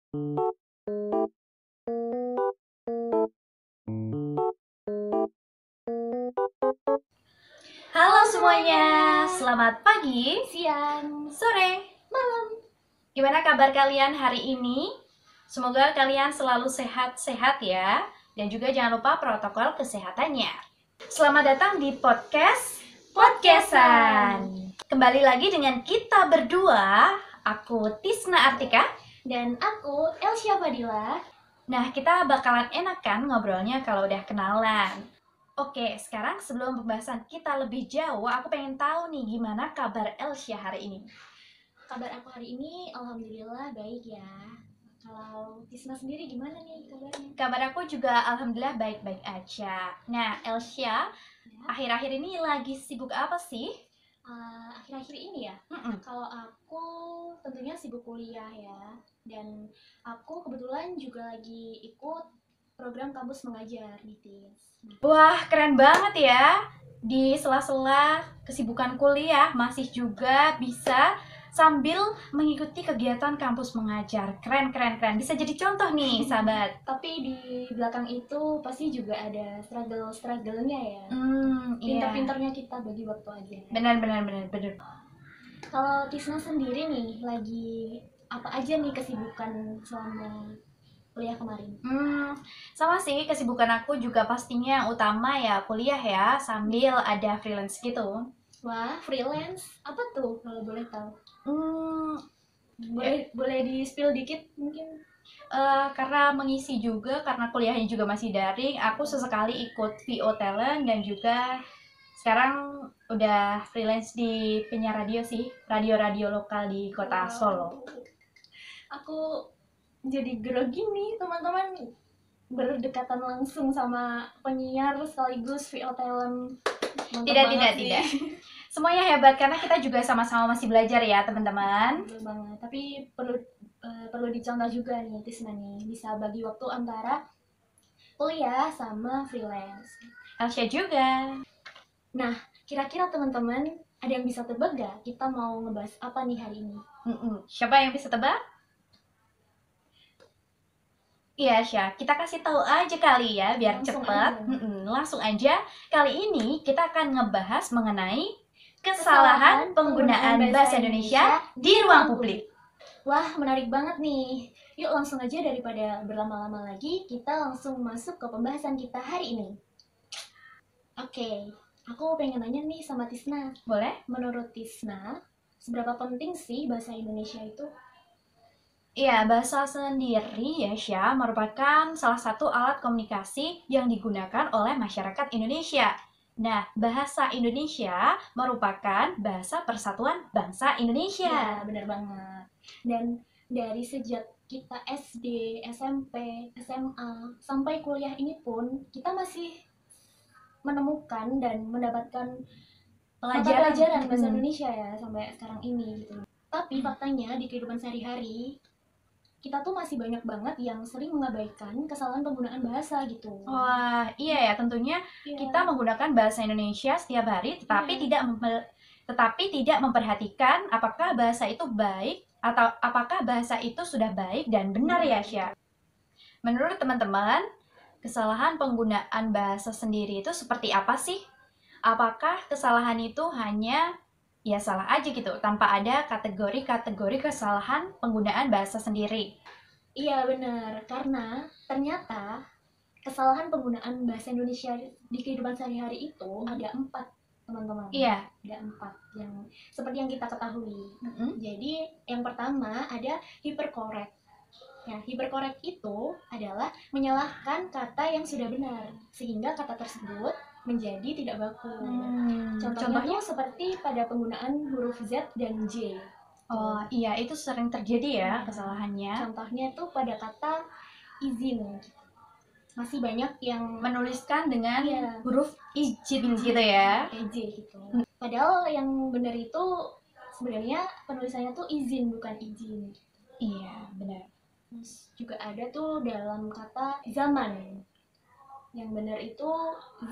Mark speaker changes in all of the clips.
Speaker 1: Halo semuanya, selamat pagi,
Speaker 2: siang,
Speaker 1: sore,
Speaker 2: malam.
Speaker 1: gimana kabar kalian hari ini? Semoga kalian selalu sehat-sehat ya, dan juga jangan lupa protokol kesehatannya. Selamat datang di Podcastan. Kembali lagi dengan kita berdua, aku Tisna Artika.
Speaker 2: Dan aku Elsya Fadila.
Speaker 1: Nah, kita bakalan enakan ngobrolnya kalau udah kenalan. Oke, sekarang sebelum pembahasan kita lebih jauh, aku pengen tahu nih gimana kabar Elsya hari ini.
Speaker 2: Kabar aku hari ini alhamdulillah baik ya. Kalau Tisna sendiri gimana nih kabarnya?
Speaker 1: Kabar aku juga alhamdulillah baik-baik aja. Nah, Elsya, akhir-akhir ini lagi sibuk apa sih?
Speaker 2: Akhir-akhir ini ya, kalau aku tentunya sibuk kuliah ya. Dan aku kebetulan juga lagi ikut program kampus mengajar di TIS.
Speaker 1: Wah, keren banget ya. Di sela-sela kesibukan kuliah masih juga bisa sambil mengikuti kegiatan kampus mengajar. Keren. Bisa jadi contoh nih, sahabat.
Speaker 2: Tapi di belakang itu pasti juga ada struggle-nya ya.
Speaker 1: Iya.
Speaker 2: Pinter-pinternya kita bagi waktu aja.
Speaker 1: Benar.
Speaker 2: Kalau Tisna sendiri nih, lagi apa aja nih kesibukan selama kuliah kemarin?
Speaker 1: Sama sih, kesibukan aku juga pastinya yang utama ya kuliah ya, sambil ada freelance gitu.
Speaker 2: Wah, freelance? Apa tuh kalau boleh tahu?
Speaker 1: Hmm,
Speaker 2: Boleh di-spill dikit mungkin?
Speaker 1: Karena mengisi juga, karena kuliahnya juga masih daring, aku sesekali ikut VO Talent dan juga sekarang udah freelance di penyiar radio sih, radio-radio lokal di kota Solo.
Speaker 2: Aku jadi grogi nih teman-teman, berdekatan langsung sama penyiar sekaligus VO Talent.
Speaker 1: Tidak. Semuanya hebat karena kita juga sama-sama masih belajar ya teman-teman.
Speaker 2: Betul banget. Tapi perlu dicontoh juga nih Tisna nih, bisa bagi waktu antara kuliah sama freelance.
Speaker 1: Elsya juga.
Speaker 2: Nah, kira-kira teman-teman ada yang bisa tebak gak kita mau ngebahas apa nih hari ini?
Speaker 1: Siapa yang bisa tebak? Iya, Syah. Kita kasih tahu aja kali ya, biar cepat. Langsung aja. Kali ini kita akan ngebahas mengenai kesalahan penggunaan bahasa Indonesia di ruang publik.
Speaker 2: Wah, menarik banget nih. Yuk langsung aja daripada berlama-lama lagi, kita langsung masuk ke pembahasan kita hari ini. Oke, aku pengen nanya nih sama Tisna.
Speaker 1: Boleh?
Speaker 2: Menurut Tisna, seberapa penting sih bahasa Indonesia itu?
Speaker 1: Iya, bahasa sendiri ya, Syah, merupakan salah satu alat komunikasi yang digunakan oleh masyarakat Indonesia. Nah, bahasa Indonesia merupakan bahasa persatuan bangsa Indonesia.
Speaker 2: Ya, benar banget. Dan dari sejak kita SD, SMP, SMA, sampai kuliah ini pun, kita masih menemukan dan mendapatkan pelajaran bahasa Indonesia ya, sampai sekarang ini gitu. Tapi faktanya di kehidupan sehari-hari, kita tuh masih banyak banget yang sering mengabaikan kesalahan penggunaan bahasa gitu.
Speaker 1: Wah, iya ya, tentunya kita menggunakan bahasa Indonesia setiap hari, tetapi tidak memperhatikan apakah bahasa itu baik atau apakah bahasa itu sudah baik dan benar ya, Syah. Menurut teman-teman, kesalahan penggunaan bahasa sendiri itu seperti apa sih? Apakah kesalahan itu hanya ya salah aja gitu, tanpa ada kategori-kategori kesalahan penggunaan bahasa sendiri?
Speaker 2: Iya benar, karena ternyata kesalahan penggunaan bahasa Indonesia di kehidupan sehari-hari itu ada 4, teman-teman.
Speaker 1: Iya.
Speaker 2: Ada 4 yang seperti yang kita ketahui. Jadi yang pertama ada hypercorrect. Ya, hypercorrect itu adalah menyalahkan kata yang sudah benar sehingga kata tersebut menjadi tidak baku. Contohnya tuh seperti pada penggunaan huruf Z dan J.
Speaker 1: Oh iya, itu sering terjadi ya kesalahannya.
Speaker 2: Contohnya tuh pada kata izin. Masih banyak yang
Speaker 1: menuliskan dengan huruf izin gitu ya.
Speaker 2: Gitu. Padahal yang benar itu sebenarnya penulisannya tuh izin bukan izin.
Speaker 1: Iya, benar.
Speaker 2: Terus juga ada tuh dalam kata zaman. Yang benar itu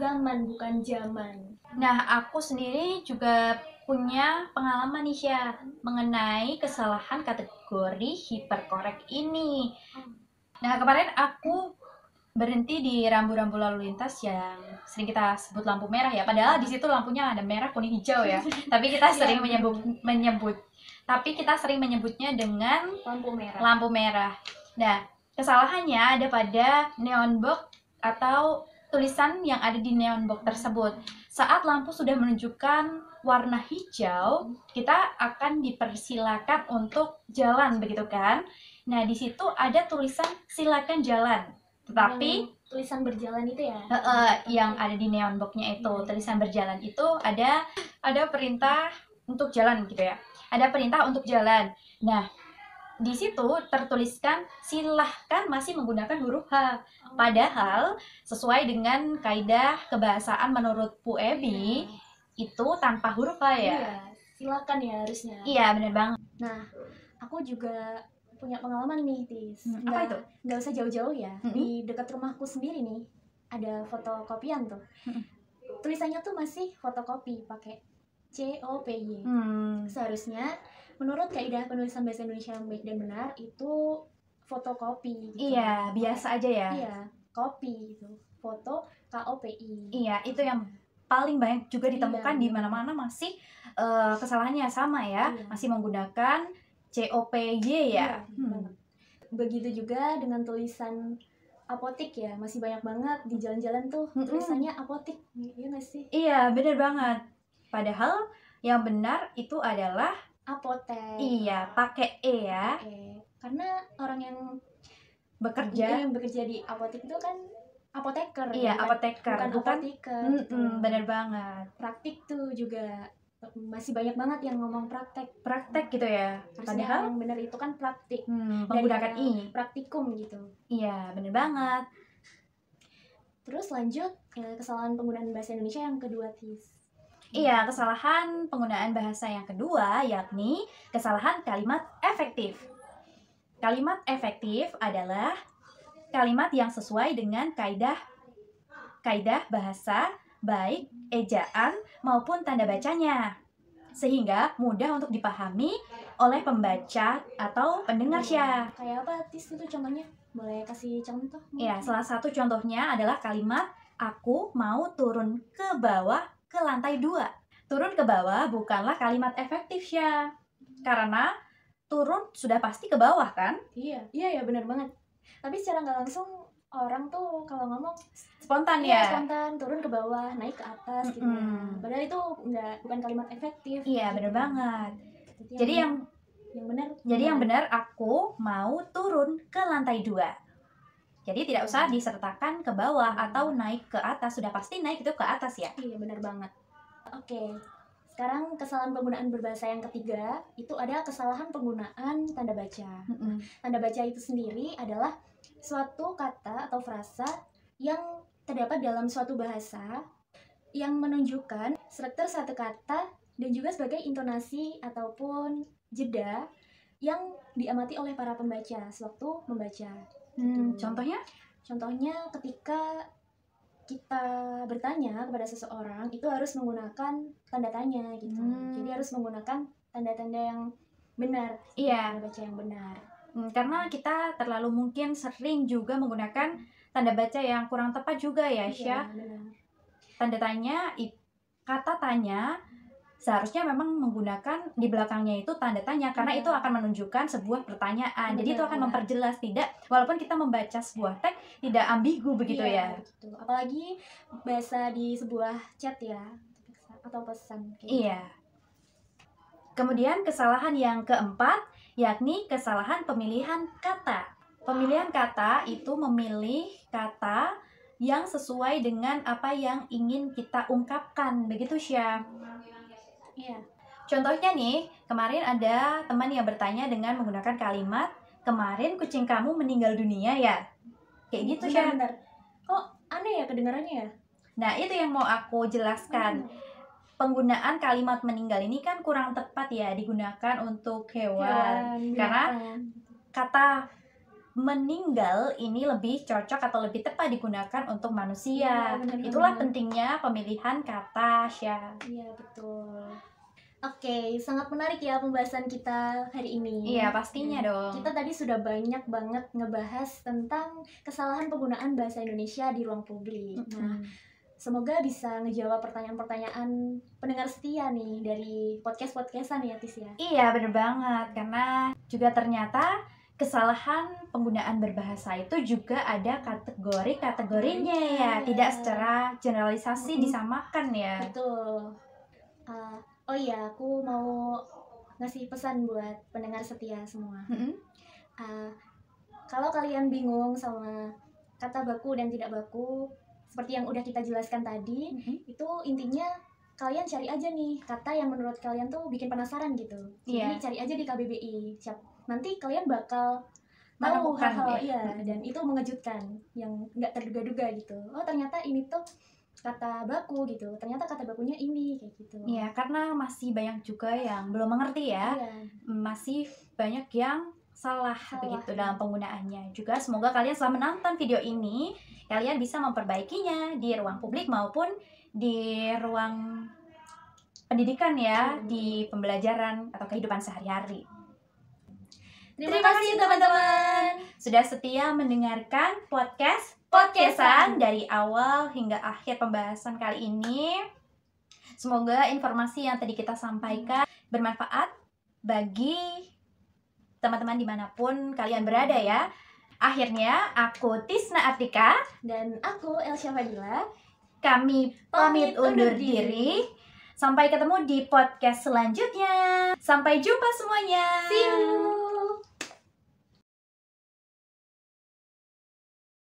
Speaker 2: zaman bukan zaman.
Speaker 1: Nah, aku sendiri juga punya pengalaman nih Syah mengenai kesalahan kategori hiperkorek ini. Nah, kemarin aku berhenti di rambu-rambu lalu lintas yang sering kita sebut lampu merah ya. Padahal di situ lampunya ada merah, kuning, hijau ya. Tapi kita sering tapi kita sering menyebutnya dengan lampu merah. Nah, kesalahannya ada pada neon box atau tulisan yang ada di neon box tersebut. Saat lampu sudah menunjukkan warna hijau, kita akan dipersilakan untuk jalan, begitu kan? Nah, di situ ada tulisan silakan jalan. Tetapi
Speaker 2: tulisan berjalan itu ya?
Speaker 1: Yang ada di neon box-nya itu, tulisan berjalan itu ada perintah untuk jalan gitu ya. Ada perintah untuk jalan. Nah, di situ tertuliskan silahkan masih menggunakan huruf H. Padahal sesuai dengan kaidah kebahasaan menurut Bu Ebi itu tanpa huruf H ya.
Speaker 2: Iya, silakan ya harusnya.
Speaker 1: Iya, benar banget.
Speaker 2: Nah, aku juga punya pengalaman nih, Tis.
Speaker 1: Apa itu?
Speaker 2: Nggak usah jauh-jauh ya. Di dekat rumahku sendiri nih, ada fotokopian tuh. Tulisannya tuh masih fotokopi, pakai COPY. Seharusnya menurut kaidah penulisan bahasa Indonesia yang baik dan benar itu fotokopi gitu.
Speaker 1: Iya, biasa aja ya.
Speaker 2: Iya, kopi gitu. Foto KOPI.
Speaker 1: Iya, itu yang paling banyak juga ditemukan di mana-mana masih kesalahannya sama ya. Masih menggunakan COPY ya.
Speaker 2: Begitu juga dengan tulisan apotik ya, masih banyak banget di jalan-jalan tuh tulisannya apotik, iya nggak sih?
Speaker 1: Iya, bener banget. Padahal yang benar itu adalah
Speaker 2: apotek.
Speaker 1: Iya, pakai E ya.
Speaker 2: Karena orang yang
Speaker 1: bekerja
Speaker 2: di apotik itu kan apoteker.
Speaker 1: Iya, apoteker,
Speaker 2: bukan apoteker.
Speaker 1: Bener banget.
Speaker 2: Praktik tuh juga masih banyak banget yang ngomong praktek
Speaker 1: gitu ya.
Speaker 2: Padahal yang benar itu kan praktik,
Speaker 1: menggunakan I,
Speaker 2: praktikum gitu.
Speaker 1: Iya, bener banget.
Speaker 2: Terus lanjut kesalahan penggunaan bahasa Indonesia yang kedua, Tis.
Speaker 1: Iya, kesalahan penggunaan bahasa yang kedua yakni kesalahan kalimat efektif. Kalimat efektif adalah kalimat yang sesuai dengan kaidah bahasa, baik ejaan maupun tanda bacanya, sehingga mudah untuk dipahami oleh pembaca atau pendengar Syah.
Speaker 2: Kayak apa, Tis, itu contohnya? Boleh kasih contoh?
Speaker 1: Iya, salah satu contohnya adalah kalimat aku mau turun ke bawah ke lantai 2. Turun ke bawah bukanlah kalimat efektif Syah, karena turun sudah pasti ke bawah kan?
Speaker 2: Iya benar banget. Tapi secara nggak langsung orang tuh kalau ngomong
Speaker 1: spontan ya.
Speaker 2: Spontan, turun ke bawah, naik ke atas gitu. Padahal itu bukan kalimat efektif.
Speaker 1: Iya, benar banget. Jadi yang benar aku mau turun ke lantai 2. Jadi tidak usah disertakan ke bawah atau naik ke atas, sudah pasti naik itu ke atas ya.
Speaker 2: Iya, benar banget. Oke. Sekarang kesalahan penggunaan berbahasa yang ketiga, itu ada kesalahan penggunaan tanda baca. Tanda baca itu sendiri adalah suatu kata atau frasa yang terdapat dalam suatu bahasa yang menunjukkan struktur satu kata dan juga sebagai intonasi ataupun jeda yang diamati oleh para pembaca sewaktu membaca.
Speaker 1: Contohnya?
Speaker 2: Contohnya ketika kita bertanya kepada seseorang itu harus menggunakan tanda tanya gitu. Jadi harus menggunakan tanda-tanda yang benar.
Speaker 1: Iya.
Speaker 2: Tanda baca yang benar.
Speaker 1: Karena kita terlalu mungkin sering juga menggunakan tanda baca yang kurang tepat juga ya, Syah.
Speaker 2: Iya,
Speaker 1: tanda tanya, kata tanya seharusnya memang menggunakan di belakangnya itu tanda tanya, karena itu akan menunjukkan sebuah pertanyaan. Jadi itu akan memperjelas, tidak, walaupun kita membaca sebuah teks tidak ambigu begitu ya.
Speaker 2: Betul. Apalagi bahasa di sebuah chat ya atau pesan.
Speaker 1: Iya. Kemudian kesalahan yang keempat yakni kesalahan pemilihan kata. Pemilihan kata itu memilih kata yang sesuai dengan apa yang ingin kita ungkapkan, begitu Syah.
Speaker 2: Iya.
Speaker 1: Contohnya nih, kemarin ada teman yang bertanya dengan menggunakan kalimat, kemarin kucing kamu meninggal dunia ya? Kayak gitu Syah.
Speaker 2: Benar. Kok aneh ya kedengarannya ya?
Speaker 1: Nah, itu yang mau aku jelaskan. Penggunaan kalimat meninggal ini kan kurang tepat ya digunakan untuk hewan. Karena kata meninggal ini lebih cocok atau lebih tepat digunakan untuk manusia. Itulah pentingnya pemilihan kata Syah.
Speaker 2: Iya, betul. Oke, sangat menarik ya pembahasan kita hari ini.
Speaker 1: Iya, pastinya dong.
Speaker 2: Kita tadi sudah banyak banget ngebahas tentang kesalahan penggunaan bahasa Indonesia di ruang publik. Nah, semoga bisa ngejawab pertanyaan-pertanyaan pendengar setia nih dari podcast-podcastan ya, Tis ya.
Speaker 1: Iya, bener banget. Karena juga ternyata kesalahan penggunaan berbahasa itu juga ada kategori-kategorinya ya. Tidak secara generalisasi disamakan ya.
Speaker 2: Betul. Oh iya, aku mau ngasih pesan buat pendengar setia semua. Kalau kalian bingung sama kata baku dan tidak baku, seperti yang udah kita jelaskan tadi, itu intinya kalian cari aja nih kata yang menurut kalian tuh bikin penasaran gitu. Jadi cari aja di KBBI. Nanti kalian bakal tahu hal-hal dan itu mengejutkan yang nggak terduga-duga gitu. Oh ternyata ini tuh kata baku gitu, ternyata kata bakunya ini kayak gitu.
Speaker 1: Iya, karena masih banyak juga yang belum mengerti ya. Masih banyak yang salah begitu dalam penggunaannya. Juga semoga kalian setelah menonton video ini kalian bisa memperbaikinya di ruang publik maupun di ruang pendidikan ya, di pembelajaran atau kehidupan sehari-hari. Terima kasih teman-teman sudah setia mendengarkan podcastan dari awal hingga akhir pembahasan kali ini. Semoga informasi yang tadi kita sampaikan bermanfaat bagi teman-teman dimanapun kalian berada ya. Akhirnya aku Tisna Artika
Speaker 2: dan aku Elsya Fadila.
Speaker 1: Kami pamit undur diri. Sampai ketemu di podcast selanjutnya. Sampai jumpa semuanya.
Speaker 2: See you.